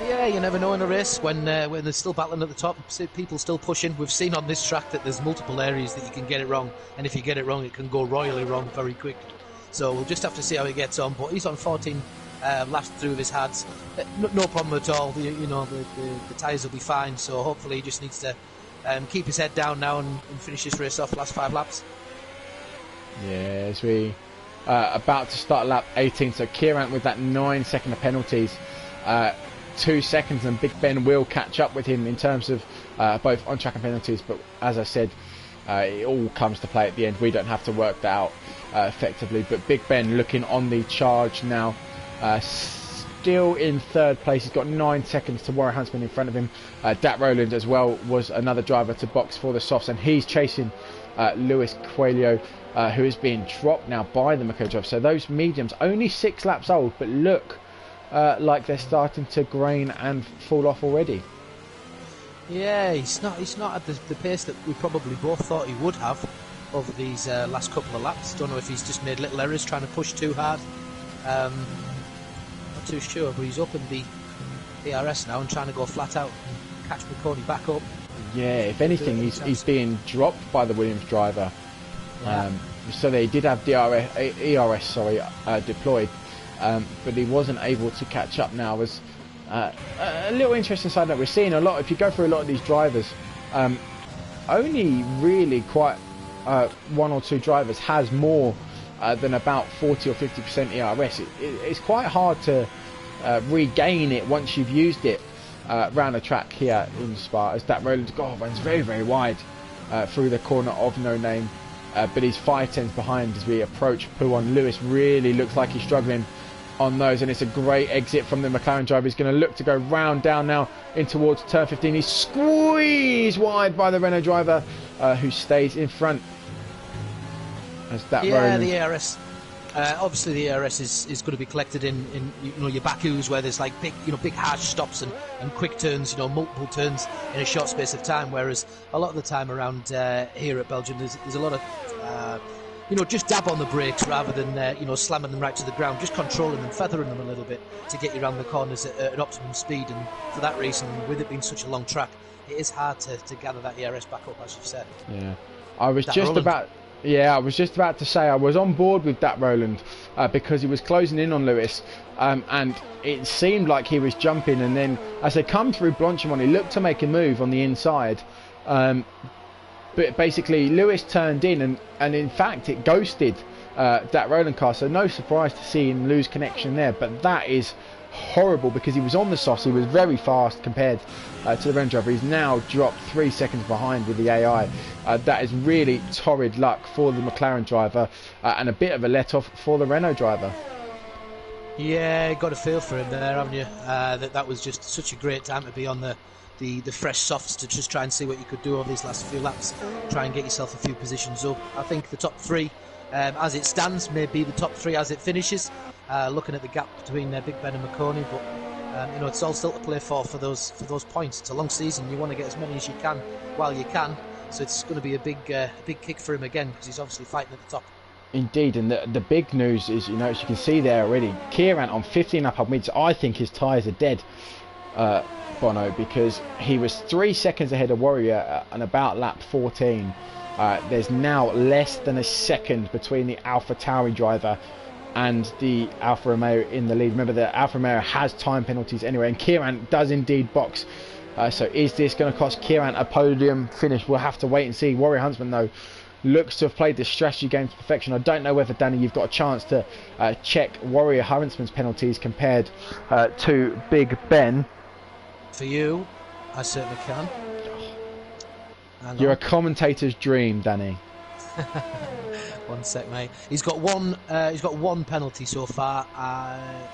Yeah, you never know in a race when they're still battling at the top, people still pushing. We've seen on this track that there's multiple areas that you can get it wrong, and if you get it wrong, it can go royally wrong very quick. So we'll just have to see how he gets on. But he's on 14 laps through with his hards. No problem at all. The tyres will be fine. So hopefully he just needs to keep his head down now and finish this race off last 5 laps. Yeah, as we about to start lap 18. So Kieran with that 9 second of penalties. 2 seconds, and Big Ben will catch up with him in terms of both on track and penalties, but as I said, it all comes to play at the end. We don't have to work that out effectively, but Big Ben looking on the charge now, still in 3rd place. He's got 9 seconds to Warren Huntsman in front of him. Dat Roland as well was another driver to box for the softs, and he's chasing Luis Coelho, who is being dropped now by the Marconi driver. So those mediums only 6 laps old, but look like they're starting to grain and fall off already. Yeah, he's not at the pace that we probably both thought he would have over these last couple of laps. Don't know if he's just made little errors trying to push too hard. Not too sure, but he's up in the DRS now and trying to go flat out and catch McConey back up. Yeah, if anything, he's being dropped by the Williams driver. Yeah. So they did have ERS deployed. But he wasn't able to catch up now. Was a little interesting side note. We're seeing a lot, if you go through a lot of these drivers, only really quite 1 or 2 drivers has more than about 40 or 50% ERS. It's quite hard to regain it once you've used it around the track here in Spa, as that Roland runs very, very wide through the corner of No Name, but he's 5 tenths behind as we approach Pouon. Lewis really looks like he's struggling on those, and it's a great exit from the McLaren driver. He's going to look to go round down now in towards turn 15. He's squeezed wide by the Renault driver, who stays in front. As that the ERS. Obviously, the ERS is going to be collected in your Bakus, where there's like big harsh stops and quick turns, multiple turns in a short space of time. Whereas a lot of the time around here at Belgium, there's a lot of just dab on the brakes rather than slamming them right to the ground. Just controlling them, feathering them a little bit to get you around the corners at optimum speed. And for that reason, with it being such a long track, it is hard to gather that ERS back up, as you've said. Yeah, I was just about to say I was on board with that Roland because he was closing in on Lewis, and it seemed like he was jumping, and then as they come through Blanchimont, he looked to make a move on the inside, but basically Lewis turned in, and in fact it ghosted that Roland car, so no surprise to see him lose connection there. But that is horrible because he was on the softs, he was very fast compared to the Renault driver. He's now dropped 3 seconds behind with the AI. That is really torrid luck for the McLaren driver, and a bit of a let off for the Renault driver. Yeah, got a feel for him there, haven't you? That was just such a great time to be on the fresh softs to just try and see what you could do over these last few laps, try and get yourself a few positions up. I think the top three, as it stands, may be the top three as it finishes. Looking at the gap between Big Ben and McConey, but it's all still to play for those points. It's a long season. You want to get as many as you can while you can. So it's going to be a big kick for him again because he's obviously fighting at the top. Indeed, and the big news is, as you can see there already, Kieran on 15 up mids. I think his tyres are dead, Bono, because he was 3 seconds ahead of Warrior on about lap 14. There's now less than a second between the AlphaTauri driver and the Alfa Romeo in the lead. Remember, the Alfa Romeo has time penalties anyway, and Kieran does indeed box. So is this going to cost Kieran a podium finish? We'll have to wait and see. Warrior Huntsman, though, looks to have played this strategy game to perfection. I don't know whether, Danny, you've got a chance to check Warrior Huntsman's penalties compared to Big Ben. For you, I certainly can. You're a commentator's dream, Danny. 1 sec, mate. He's got one penalty so far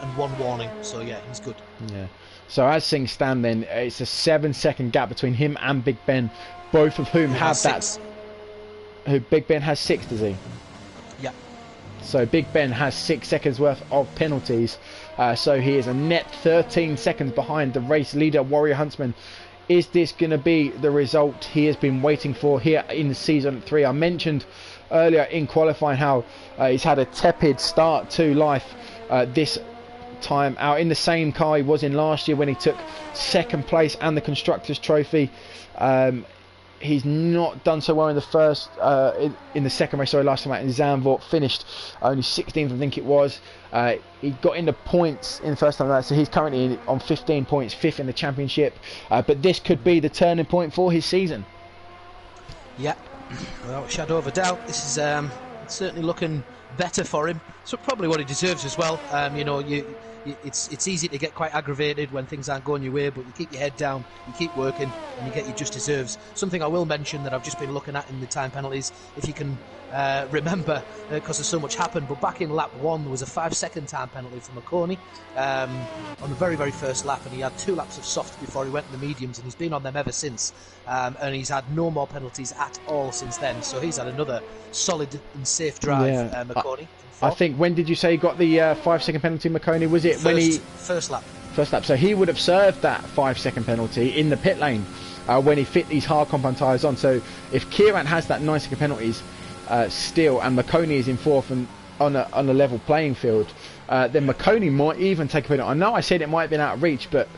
and one warning. So yeah, he's good. Yeah. So as things stand, then it's a 7-second gap between him and Big Ben, both of whom have that. Who Big Ben has 6, does he? Yeah. So Big Ben has 6 seconds worth of penalties. So he is a net 13 seconds behind the race leader, Warrior Huntsman. Is this going to be the result he has been waiting for here in season 3? I mentioned earlier in qualifying how he's had a tepid start to life this time out in the same car he was in last year when he took 2nd place and the Constructors' Trophy. He's not done so well in the first, in the second race. Sorry, last time out in Zandvoort, finished only 16th, I think it was. He got into points in the first time out, so he's currently on 15 points, 5th in the championship. But this could be the turning point for his season. Yeah, without a shadow of a doubt, this is certainly looking better for him. So probably what he deserves as well. It's easy to get quite aggravated when things aren't going your way, but you keep your head down, you keep working, and you get your just deserves. Something I will mention that I've just been looking at in the time penalties, if you can remember, because there's so much happened, but back in lap 1 there was a 5-second time penalty for McConey on the very first lap, and he had 2 laps of soft before he went to the mediums, and he's been on them ever since, and he's had no more penalties at all since then. So he's had another solid and safe drive, McConey. I think, when did you say he got the 5-second penalty, McConey? Was it first lap? First lap. So he would have served that 5-second penalty in the pit lane when he fit these hard compound tyres on. So if Kieran has that 9-second penalties still, and McConey is in 4th and on a level playing field, then McConey might even take a penalty. I know I said it might have been out of reach, but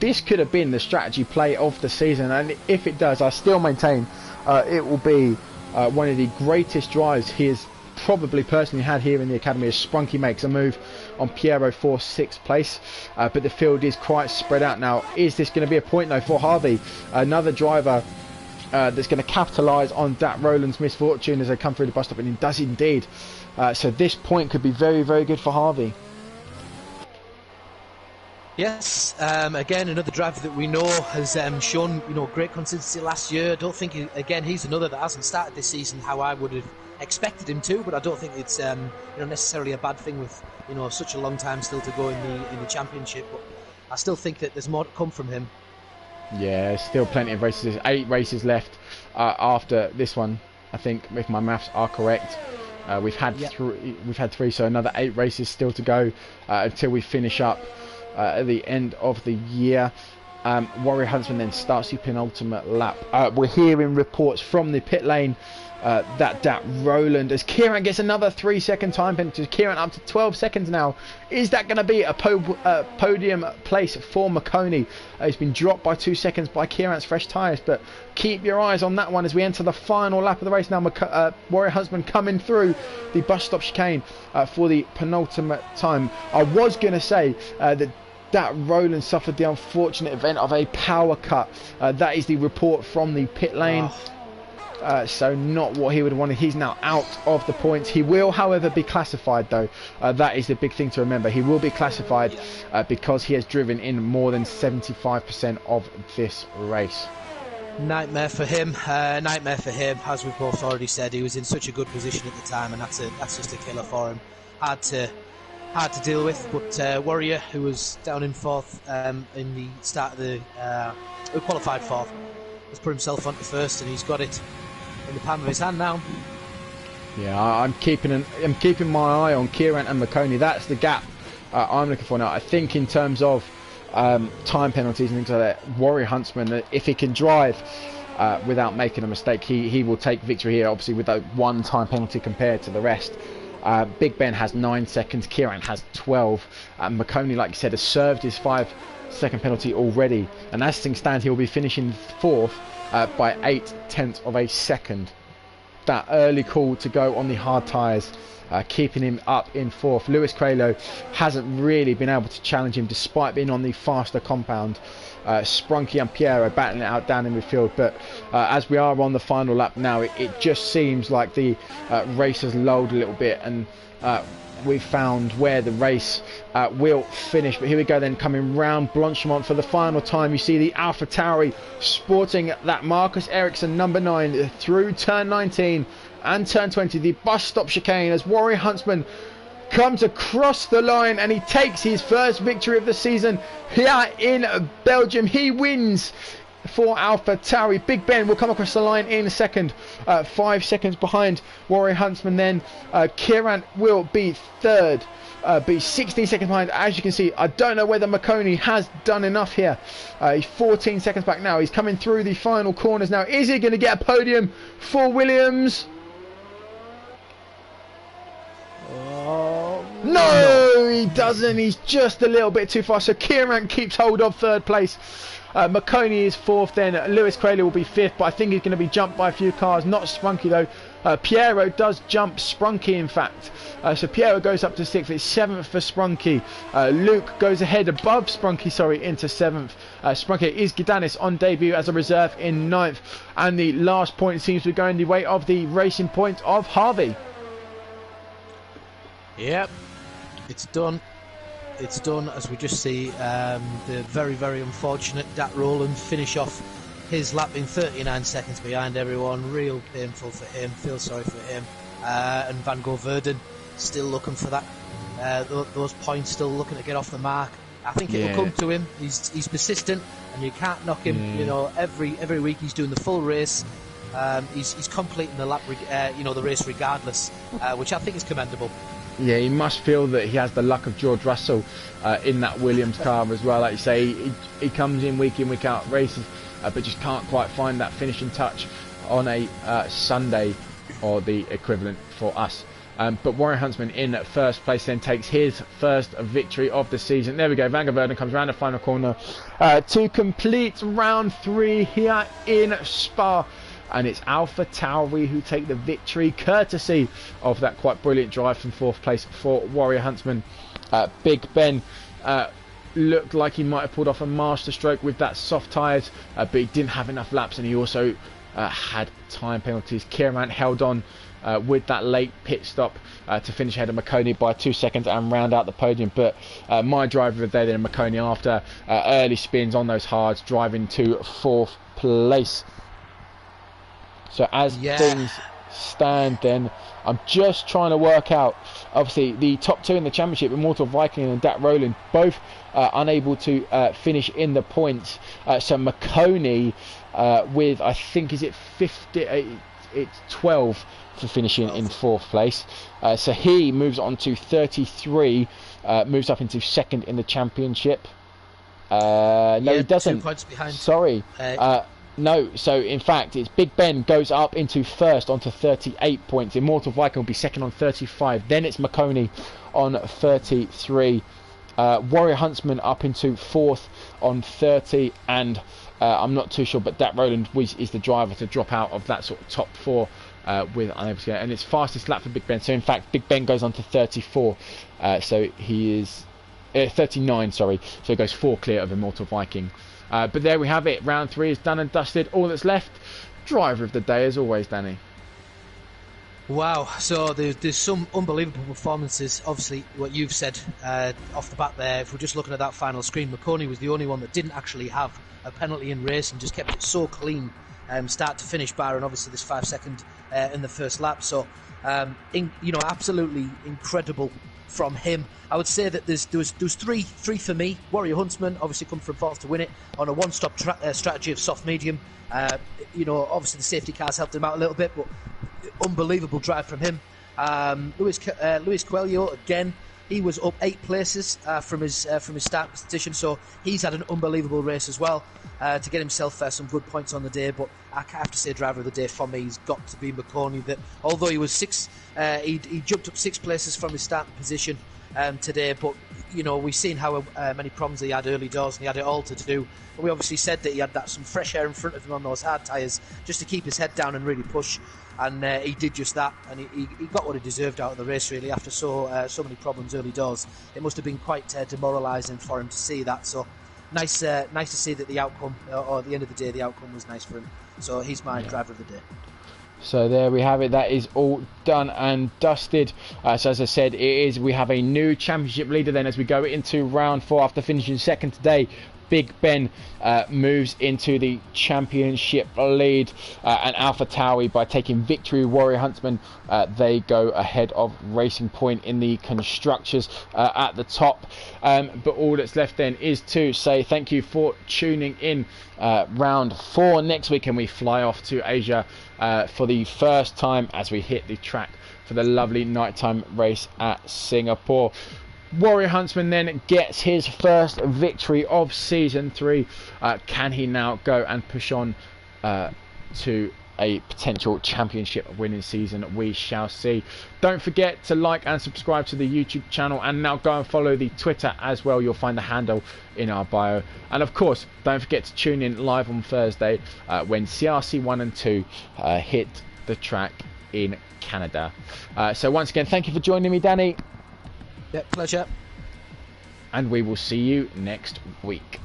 this could have been the strategy play of the season. And if it does, I still maintain it will be one of the greatest drives he has probably personally had here in the academy, as Sprunky makes a move on Piero for 6th place, but the field is quite spread out now. Is this going to be a point though for Harvey, another driver that's going to capitalise on that Roland's misfortune as they come through the bus stop? And he does indeed. So this point could be very good for Harvey. Yes, again another driver that we know has shown great consistency last year. I don't think he's another that hasn't started this season how I would have expected him to, but I don't think it's necessarily a bad thing with such a long time still to go in the championship. But I still think that there's more to come from him. Yeah, still plenty of races. 8 races left after this one, I think, if my maths are correct. We've had 3, so another 8 races still to go until we finish up at the end of the year. Warrior Huntsman then starts the penultimate lap. We're hearing reports from the pit lane that Roland, as Kieran gets another 3-second time penalty, Kieran up to 12 seconds now. Is that going to be a podium place for McConey? It's been dropped by 2 seconds by Kieran's fresh tyres, but keep your eyes on that one as we enter the final lap of the race now. Warrior Huntsman coming through the bus stop chicane for the penultimate time. I was going to say that Roland suffered the unfortunate event of a power cut. That is the report from the pit lane. So not what he would have wanted. He's now out of the points. He will, however, be classified though. That is the big thing to remember. He will be classified because he has driven in more than 75% of this race. Nightmare for him. Nightmare for him. As we've both already said, he was in such a good position at the time, and that's just a killer for him. Hard to deal with. But Warrior, who was down in fourth in the start of the who qualified fourth, has put himself onto first, and he's got it in the palm of his hand now. Yeah, I'm keeping my eye on Kieran and McConey. That's the gap I'm looking for now. I think in terms of time penalties and things like that, Warrior Huntsman, if he can drive without making a mistake, he will take victory here. Obviously, with that one time penalty compared to the rest. Big Ben has 9 seconds. Kieran has 12. McConey, like you said, has served his 5-second penalty already, and as things stand, he will be finishing fourth by 0.8 of a second. That early call to go on the hard tyres, keeping him up in fourth. Lewis Cralo hasn't really been able to challenge him despite being on the faster compound. Sprunky and Piero battling it out down in midfield, but as we are on the final lap now, it just seems like the race has lulled a little bit, and we've found where the race will finish. But here we go then, coming round Blanchemont for the final time. You see the AlphaTauri sporting that Marcus Ericsson number 9 through turn 19 and turn 20, the bus stop chicane, as Warrior Huntsman comes across the line and he takes his first victory of the season here in Belgium. He wins for AlphaTauri. Big Ben will come across the line in second, 5 seconds behind Warrior Huntsman. Then Kieran will be third, be 16 seconds behind. As you can see, I don't know whether McConey has done enough here. He's 14 seconds back now. He's coming through the final corners now. Is he going to get a podium for Williams? No, he doesn't. He's just a little bit too far. So Kieran keeps hold of third place. McConey is fourth. Then Lewis Craley will be fifth, but I think he's going to be jumped by a few cars. Not Sprunky though. Piero does jump Sprunky, in fact. So Piero goes up to sixth. It's seventh for Sprunky. Luke goes ahead above Sprunky, sorry, into seventh. Sprunky is Gidanis on debut as a reserve in ninth. And the last point seems to be going the way of the racing point of Harvey. Yep, it's done. It's done, as we just see the very, very unfortunate Dat Roland finish off his lap in 39 seconds behind everyone. Real painful for him. Feel sorry for him. And Van Gogh Verden still looking for that. Those points, still looking to get off the mark. I think it'll come to him. He's persistent, and you can't knock him. You know, every week he's doing the full race. He's completing the lap, the race regardless, which I think is commendable. Yeah, he must feel that he has the luck of George Russell in that Williams car as well. Like you say, he comes in, week out, races, but just can't quite find that finishing touch on a Sunday or the equivalent for us. But Warrior Huntsman in first place then takes his first victory of the season. There we go, Van Verden comes around the final corner to complete round 3 here in Spa. And it's AlphaTauri who take the victory, courtesy of that quite brilliant drive from fourth place for Warrior Huntsman. Big Ben looked like he might have pulled off a master stroke with that soft tyres, but he didn't have enough laps, and he also had time penalties. Kieran held on with that late pit stop to finish ahead of McConey by 2 seconds and round out the podium. But my driver of the day then, McConey, after early spins on those hards, driving to fourth place. So as things stand then, I'm just trying to work out, obviously the top two in the championship, Immortal Viking and Dat Roland, both unable to finish in the points. So McConey with, I think, is it 50, it's 12 for finishing in fourth place. So he moves on to 33, moves up into second in the championship. No, yeah, he doesn't. 2 points behind. Sorry. No, so in fact, it's Big Ben goes up into first onto 38 points. Immortal Viking will be second on 35. Then it's McConey on 33. Warrior Huntsman up into fourth on 30. And I'm not too sure, but Dat Roland is the driver to drop out of that sort of top four with unable to get. And it's fastest lap for Big Ben. So in fact, Big Ben goes on to 34. So he is 39. Sorry. So he goes 4 clear of Immortal Viking. But there we have it. Round 3 is done and dusted. All that's left, driver of the day as always, Danny. Wow, so there's some unbelievable performances. Obviously, what you've said off the bat there, if we're just looking at that final screen, McConey was the only one that didn't actually have a penalty in race and just kept it so clean, start to finish, barring obviously this 5 second in the first lap. So, absolutely incredible from him. I would say that there was three for me. Warrior Huntsman obviously come from fourth to win it on a one-stop strategy of soft medium. Obviously the safety cars helped him out a little bit, but unbelievable drive from him. Luis Coelho again. He was up 8 places from his start position, so he's had an unbelievable race as well to get himself some good points on the day. But I have to say, driver of the day for me, he's got to be McConey. That although he was he jumped up 6 places from his starting position today. But we've seen how many problems he had early doors, and he had it all to do. And we obviously said that he had some fresh air in front of him on those hard tyres, just to keep his head down and really push. And he did just that, and he got what he deserved out of the race. Really, after so many problems early doors, it must have been quite demoralising for him to see that. So nice to see that the outcome, or at the end of the day, the outcome was nice for him. So he's my driver of the day. So there we have it. That is all done and dusted. So as I said, we have a new championship leader then as we go into round 4 after finishing second today. Big Ben moves into the championship lead, and Alpha Tauri, by taking victory, Warrior Huntsman, they go ahead of Racing Point in the constructors at the top. But all that's left then is to say thank you for tuning in. Round 4 next week, and we fly off to Asia for the first time as we hit the track for the lovely nighttime race at Singapore. Warrior Huntsman then gets his first victory of season 3. Can he now go and push on to a potential championship winning season? We shall see. Don't forget to like and subscribe to the YouTube channel, and now go and follow the Twitter as well. You'll find the handle in our bio. And of course, don't forget to tune in live on Thursday when CRC 1 and 2 hit the track in Canada. So once again, thank you for joining me, Danny. Yeah, pleasure. And we will see you next week.